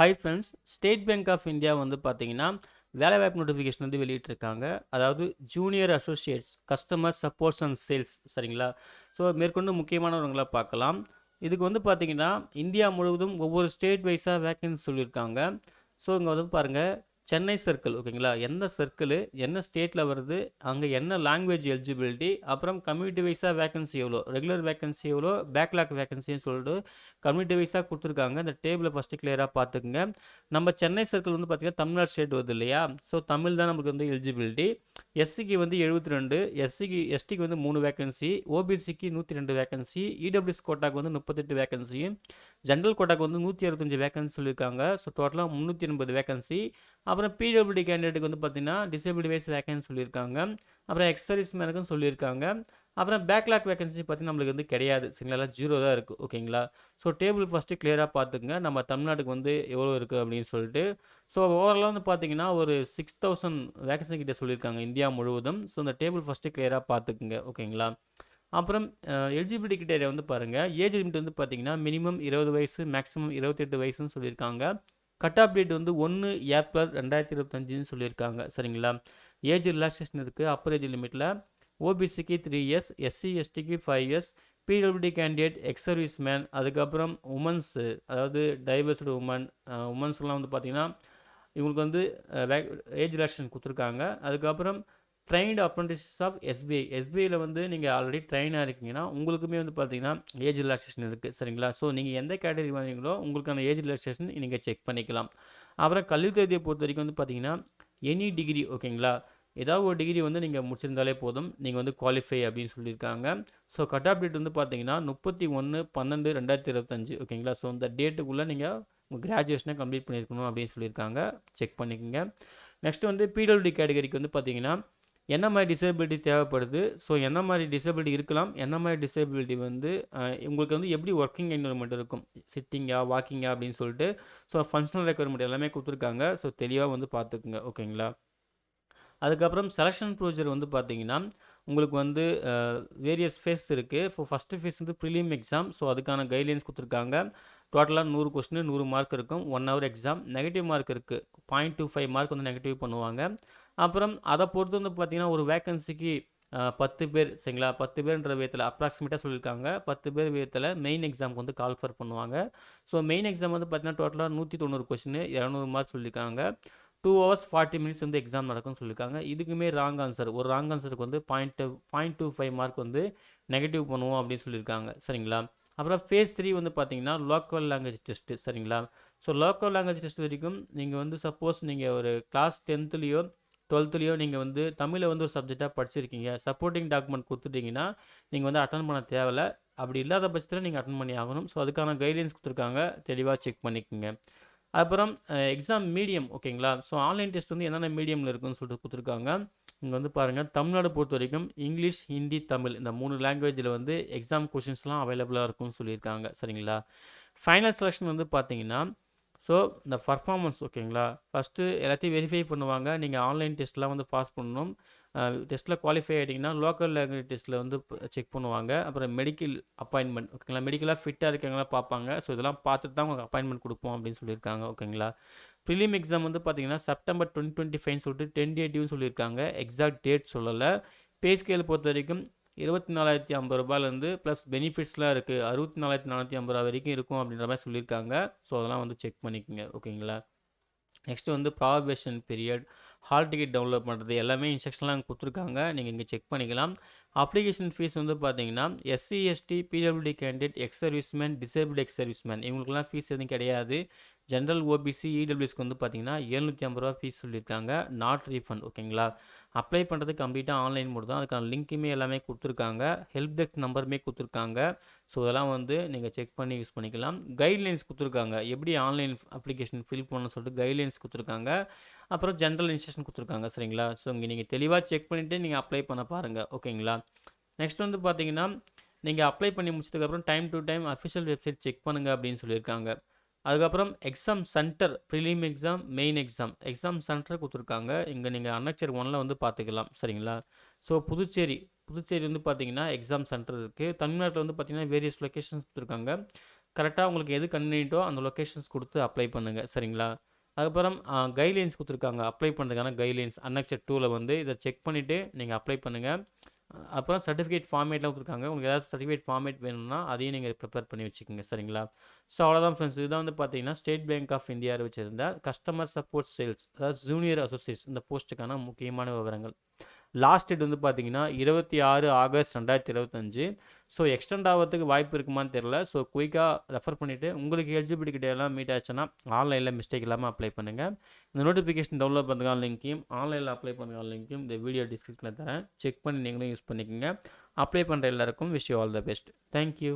Hi friends, state bank of India வந்து பார்த்தீங்கன்னா, வேலைவாய்ப்பு நோட்டிஃபிகேஷன் வந்து வெளியிட்டிருக்காங்க. அதாவது junior associates, customer supports and sales சரிங்களா? ஸோ மேற்கொண்டு முக்கியமானவங்கள பார்க்கலாம். இதுக்கு வந்து பார்த்தீங்கன்னா, இந்தியா முழுவதும் ஒவ்வொரு ஸ்டேட் வைஸா வேக்கன்சி சொல்லியிருக்காங்க. ஸோ இங்க வந்து பாருங்க, சென்னை சர்க்கிள் ஓகேங்களா? எந்த சர்க்கிளு, என்ன ஸ்டேட்ல வருது, அங்க என்ன லாங்குவேஜ் எலிஜிபிலிட்டி, அப்புறம் கம்யூனிட்டி வைஸா வேக்கன்சி எவ்வளோ, ரெகுலர் வேக்கன்சி எவ்வளோ, பேக்லாக் வேக்கன்சின்னு சொல்லிட்டு கம்யூனிட்டி வைஸாக கொடுத்துருக்காங்க. இந்த டேபிளை ஃபஸ்ட்டு கிளியராக பார்த்துக்குங்க. நம்ம சென்னை சர்க்கிள் வந்து பார்த்திங்கன்னா தமிழ்நாடு ஸ்டேட் வருது இல்லையா? ஸோ தமிழ் தான் நமக்கு வந்து எலிஜிபிலிட்டி. எஸ்சிக்கு வந்து 72, எஸ்டிக்கு வந்து 3 வேக்கன்சி, ஓபிசிக்கு 102 வேக்கன்சி, இடபிள்யூஎஸ் கோட்டாக்கு வந்து 38 வேக்கன்சி, ஜென்ரல் கோட்டாக்கு வந்து 165 வேக்கன்சி சொல்லியிருக்காங்க. ஸோ டோட்டலாக 380 வேக்கன்சி. அப்புறம் பிடபிள்யூடி கேண்டிடேட்டுக்கு வந்து பார்த்தீங்கன்னா டிசேபிலிட்டி வைஸ் வேக்கன்சி சொல்லியிருக்காங்க. அப்புறம் எக்ஸ் சர்வீஸ் மேனுக்கும் சொல்லியிருக்காங்க. அப்புறம் பேக்லாக் வேகன்சி பார்த்தீங்கன்னா நம்மளுக்கு வந்து கிடையாது சரிங்களா, எல்லாம் ஜீரோ தான் இருக்குது ஓகேங்களா. ஸோ டேபிள் ஃபஸ்ட்டு கிளியராக பார்த்துக்குங்க, நம்ம தமிழ்நாட்டுக்கு வந்து எவ்வளோ இருக்குது அப்படின்னு சொல்லிட்டு. ஸோ ஓவராலாக வந்து பார்த்தீங்கன்னா ஒரு 6000 வேகன்சி கிட்ட சொல்லியிருக்காங்க இந்தியா முழுவதும். ஸோ இந்த டேபிள் ஃபஸ்ட்டு கிளியராக பார்த்துக்குங்க ஓகேங்களா. அப்புறம் எலிஜிபிலிட்டி கிட்டேரியா வந்து பாருங்கள், ஏஜ் லிமிட் வந்து பார்த்தீங்கன்னா மினிமம் 20 வயசு, மேக்ஸிமம் 28 வயசுன்னு சொல்லியிருக்காங்க. கட் ஆஃப் டேட் வந்து 1 ஏப்ரல் 2025ன்னு சொல்லியிருக்காங்க சரிங்களா. ஏஜ் ரிலாக்ஸேஷன் இருக்குது அப்பர் ஏஜ் லிமிட்டில். ஓபிசிக்கு 3 இயர்ஸ், எஸ்சி எஸ்டிக்கு 5 years, PWD candidate, ex service man, அதுக்கப்புறம் உமன்ஸு, அதாவது டைவர்ஸ்டு உமன்ஸ்லாம் வந்து பார்த்திங்கன்னா இவங்களுக்கு வந்து ஏஜ் ரிலாக்ஸேஷன் கொடுத்துருக்காங்க. அதுக்கப்புறம் ட்ரைன்டு அப்ரண்டிசஸ் ஆஃப் எஸ்பிஐயில் வந்து நீங்கள் ஆல்ரெடி ட்ரெயினாக இருக்கீங்கன்னா உங்களுக்குமே வந்து பார்த்தீங்கன்னா ஏஜ் ரிலாக்ஸேஷன் இருக்குது சரிங்களா. ஸோ நீங்கள் எந்த கேட்டகரி வாங்குறீங்களோ உங்களுக்கான ஏஜ் ரிலாக்ஸேஷன் நீங்கள் செக் பண்ணிக்கலாம். அப்புறம் கல்வி தகுதியை பொறுத்த வரைக்கும் வந்து பார்த்தீங்கன்னா எனி டிகிரி ஓகேங்களா, ஏதாவது ஒரு டிகிரி வந்து நீங்கள் முடிச்சிருந்தாலே போதும், நீங்கள் வந்து குவாலிஃபை அப்படின்னு சொல்லியிருக்காங்க. ஸோ கட் ஆஃப் டேட் வந்து பார்த்தீங்கன்னா 31/12/2025 ஓகேங்களா. ஸோ இந்த டேட்டுக்குள்ளே நீங்கள் உங்கள் கிராஜுவேஷனை கம்ப்ளீட் பண்ணியிருக்கணும் அப்படின்னு சொல்லியிருக்காங்க. செக் பண்ணிக்கோங்க. நெக்ஸ்ட் வந்து பிடபிள்யூடி கேட்டகரிக்கு வந்து பார்த்தீங்கன்னா என்ன மாதிரி டிசேபிலிட்டி தேவைப்படுது, ஸோ என்ன மாதிரி டிசேபிலிட்டி இருக்கலாம், என்ன மாதிரி டிசேபிலிட்டி வந்து உங்களுக்கு வந்து எப்படி ஒர்க்கிங் என்வரன்மெண்ட் இருக்கும், சிட்டிங்கா வாக்கிங்கா அப்படின்னு சொல்லிட்டு. ஸோ ஃபங்க்ஷனல் ரெக்குயர்மெண்ட் எல்லாமே கொடுத்துருக்காங்க. ஸோ தெளிவாக வந்து பார்த்துக்குங்க ஓகேங்களா. அதுக்கப்புறம் செலெக்ஷன் ப்ரொசீஜர் வந்து பார்த்தீங்கன்னா உங்களுக்கு வந்து வேரியஸ் ஃபேஸ் இருக்குது. ஸோ ஃபஸ்ட்டு ஃபேஸ் வந்து ப்ரிலிம் எக்ஸாம். ஸோ அதுக்கான கைட்லைன்ஸ் கொடுத்துருக்காங்க. டோட்டலாக 100 கொஸ்டின் 100 மார்க் இருக்கும். 1 ஹவர் எக்ஸாம். நெகட்டிவ் மார்க் இருக்குது, 0.25 மார்க் வந்து நெகட்டிவ் பண்ணுவாங்க. அப்புறம் அதை பொறுத்து வந்து பார்த்தீங்கன்னா ஒரு வேக்கன்சிக்கு 10 பேர் சரிங்களா, 10 பேர்ன்ற விதத்தில் அப்ராக்சிமேட்டாக சொல்லியிருக்காங்க. 10 பேர் விதத்தில் மெயின் எக்ஸாமுக்கு வந்து கால்ஃபர் பண்ணுவாங்க. ஸோ மெயின் எக்ஸாம் வந்து பார்த்தீங்கன்னா டோட்டலாக 190 கொஸ்டின் 200 மார்க் சொல்லியிருக்காங்க. 2 hours 40 minutes வந்து எக்ஸாம் நடக்கும்னு சொல்லியிருக்காங்க. இதுக்குமே ராங் ஆன்சர், ஒரு ராங் ஆன்சருக்கு வந்து 0.25 மார்க் வந்து நெகட்டிவ் பண்ணுவோம் அப்படின்னு சொல்லியிருக்காங்க சரிங்களா. அப்புறம் ஃபேஸ் 3 வந்து பார்த்தீங்கன்னா லோக்கல் லாங்குவேஜ் டெஸ்ட்டு சரிங்களா. ஸோ லோக்கல் லாங்குவேஜ் டெஸ்ட் வரைக்கும் நீங்கள் வந்து சப்போஸ் நீங்கள் ஒரு கிளாஸ் 10லேயோ 12லேயோ நீங்கள் வந்து தமிழை வந்து ஒரு சப்ஜெக்டாக படிச்சிருக்கீங்க, சப்போர்ட்டிங் டாக்குமெண்ட் கொடுத்துட்டிங்கன்னா நீங்கள் வந்து அட்டன் பண்ண தேவையில்ல. அப்படி இல்லாத பட்சத்தில் நீங்கள் அட்டன் பண்ணி ஆகணும். ஸோ அதுக்கான கைட்லைன்ஸ் கொடுத்துருக்காங்க, தெளிவாக செக் பண்ணிக்கோங்க. அப்புறம் எக்ஸாம் மீடியம் ஓகேங்களா. ஸோ ஆன்லைன் டெஸ்ட் வந்து என்னென்ன மீடியமில் இருக்குன்னு சொல்லிட்டு கொடுத்துருக்காங்க. இங்கே வந்து பாருங்கள், தமிழ்நாடு பொறுத்த வரைக்கும் இங்கிலீஷ், ஹிந்தி, தமிழ் இந்த 3 லாங்குவேஜில் வந்து எக்ஸாம் கொஷின்ஸ்லாம் அவைலபிளாக இருக்கும்னு சொல்லியிருக்காங்க சரிங்களா. ஃபைனல் செலெக்ஷன் வந்து பார்த்தீங்கன்னா ஸோ இந்த பர்ஃபார்மன்ஸ் ஓகேங்களா, ஃபஸ்ட்டு எல்லாத்தையும் வெரிஃபை பண்ணுவாங்க. நீங்கள் ஆன்லைன் டெஸ்ட்லாம் வந்து பாஸ் பண்ணணும். டெஸ்ட்டில் குவாலிஃபை ஆகிட்டிங்கன்னா லோக்கல் லாங்குவேஜ் டெஸ்ட்டில் வந்து செக் பண்ணுவாங்க. அப்புறம் மெடிக்கல் அப்பாயின்மெண்ட் ஓகேங்களா, மெடிக்கலாக ஃபிட்டாக இருக்காங்களா பார்ப்பாங்க. ஸோ இதெல்லாம் பார்த்துட்டு தான் உங்களுக்கு அப்பாயின்மெண்ட் கொடுப்போம் அப்படின்னு சொல்லியிருக்காங்க ஓகேங்களா. ப்ரிலிம் எக்ஸாம் வந்து பார்த்தீங்கன்னா செப்டம்பர் 2025 சொல்லிட்டு டென்டேட்டிவ்னு சொல்லியிருக்காங்க. எக்ஸாக்ட் டேட் சொல்லலை. பே ஸ்கேல் பொறுத்த வரைக்கும் 24,050 ரூபாயிலேருந்து ப்ளஸ் பெனிஃபிட்ஸ்லாம் இருக்குது, 64,450 ரூபா வரைக்கும் இருக்கும் அப்படின்ற மாதிரி சொல்லியிருக்காங்க. ஸோ அதெல்லாம் வந்து செக் பண்ணிக்கோங்க ஓகேங்களா. நெக்ஸ்ட்டு வந்து prohibition period, hall ticket download பண்ணுறது எல்லாமே இன்ஸ்ட்ரக்ஷன்லாம் கொடுத்துருக்காங்க. நீங்கள் இங்கே செக் பண்ணிக்கலாம். அப்ளிகேஷன் ஃபீஸ் வந்து பார்த்தீங்கன்னா SC ST PWD candidate, ex serviceman, disable ex serviceman இவங்களுக்குலாம் ஃபீஸ் எதுவும் கிடையாது. ஜென்ரல் ஓபிசி இடபிள்யூஎஸ்க்கு வந்து பார்த்தீங்கன்னா 750 ரூபா ஃபீஸ் சொல்லியிருக்காங்க. நாட் ரீஃபண்ட் ஓகேங்களா. அப்ளை பண்ணுறது கம்ப்ளீட்டாக ஆன்லைன் மோட் தான். அதுக்கான லிங்க்குமே எல்லாமே கொடுத்துருக்காங்க. ஹெல்ப் டெஸ்க் நம்பருமே கொடுத்துருக்காங்க. ஸோ அதெல்லாம் வந்து நீங்கள் செக் பண்ணி யூஸ் பண்ணிக்கலாம். கைட்லைன்ஸ் கொடுத்துருக்காங்க, எப்படி ஆன்லைன் அப்ளிகேஷன் ஃபில் பண்ணணும்னு சொல்லிட்டு கைட்லைன்ஸ் கொடுத்துருக்காங்க. அப்புறம் ஜென்ரல் இன்ஸ்ட்ரக்ஷன் கொடுத்துருக்காங்க சரிங்களா. ஸோ இங்கே நீங்கள் தெளிவாக செக் பண்ணிவிட்டு நீங்கள் அப்ளை பண்ண பாருங்கள் ஓகேங்களா. நெக்ஸ்ட் வந்து பார்த்தீங்கன்னா நீங்கள் அப்ளை பண்ணி முடிச்சதுக்கப்புறம் time to time official website check பண்ணுங்கள் அப்படின்னு சொல்லியிருக்காங்க. அதுக்கப்புறம் exam centre, prelim exam, main exam centre கொடுத்துருக்காங்க. இங்கே நீங்கள் அன்னச்சர் 1ல் வந்து பார்த்துக்கலாம் சரிங்களா. ஸோ புதுச்சேரி வந்து பார்த்தீங்கன்னா எக்ஸாம் சென்டர் இருக்குது. தமிழ்நாட்டில் வந்து பார்த்தீங்கன்னா வேரியஸ் லொக்கேஷன்ஸ் கொடுத்துருக்காங்க. கரெக்டாக உங்களுக்கு எது கன்வீனியன்ட்டோ அந்த லொக்கேஷன்ஸ் கொடுத்து அப்ளை பண்ணுங்கள். சரிங்களா? அதுக்கப்புறம் கைட்லைன்ஸ் கொடுத்துருக்காங்க. அப்ளை பண்ணுறதுக்கான கைட்லைன்ஸ் அன்னெக்சர் 2ல வந்து இதை செக் பண்ணிவிட்டு நீங்கள் அப்ளை பண்ணுங்கள். அப்புறம் சர்டிஃபிகேட் ஃபார்மேட்லாம் கொடுத்துருக்காங்க. உங்களுக்கு ஏதாவது சர்டிஃபிகேட் ஃபார்மேட் வேணும்னா அதையும் நீங்கள் ப்ரிப்பேர் பண்ணி வச்சுக்கோங்க. சரிங்களா? ஸோ அவ்வளோதான் ஃப்ரெண்ட்ஸ். இதுதான் வந்து பார்த்தீங்கன்னா ஸ்டேட் பேங்க் ஆஃப் இந்தியா வச்சிருந்த கஸ்டமர் சப்போர்ட் சேல்ஸ், அதாவது ஜூனியர் அசோசியேட்ஸ் இந்த போஸ்ட்டுக்கான முக்கியமான விவரங்கள். லாஸ்ட் டேட் வந்து பார்த்தீங்கன்னா 26 ஆகஸ்ட் 2025. ஸோ எக்ஸ்டெண்ட் ஆகிறதுக்கு வாய்ப்பு இருக்குமான்னு தெரில. ஸோ குயிக்காக ரெஃபர் பண்ணிவிட்டு உங்களுக்கு எலிஜிபிலிட்டி கிட்ட எல்லாம் மீட் ஆச்சுன்னா ஆன்லைனில் மிஸ்டேக் இல்லாமல் அப்ளை பண்ணுங்கள். இந்த நோட்டிஃபிகேஷன் டவுன்லோட் பண்ணுறதுக்கான லிங்க்கையும் ஆன்லைனில் அப்ளை பண்ணுறதுக்கான லிங்க்கையும் இந்த வீடியோ டிஸ்கிரிப்ஷனில் தரேன். செக் பண்ணி நீங்களும் யூஸ் பண்ணிக்கோங்க. அப்ளை பண்ணுற எல்லாருக்கும் wish you all the best. Thank you.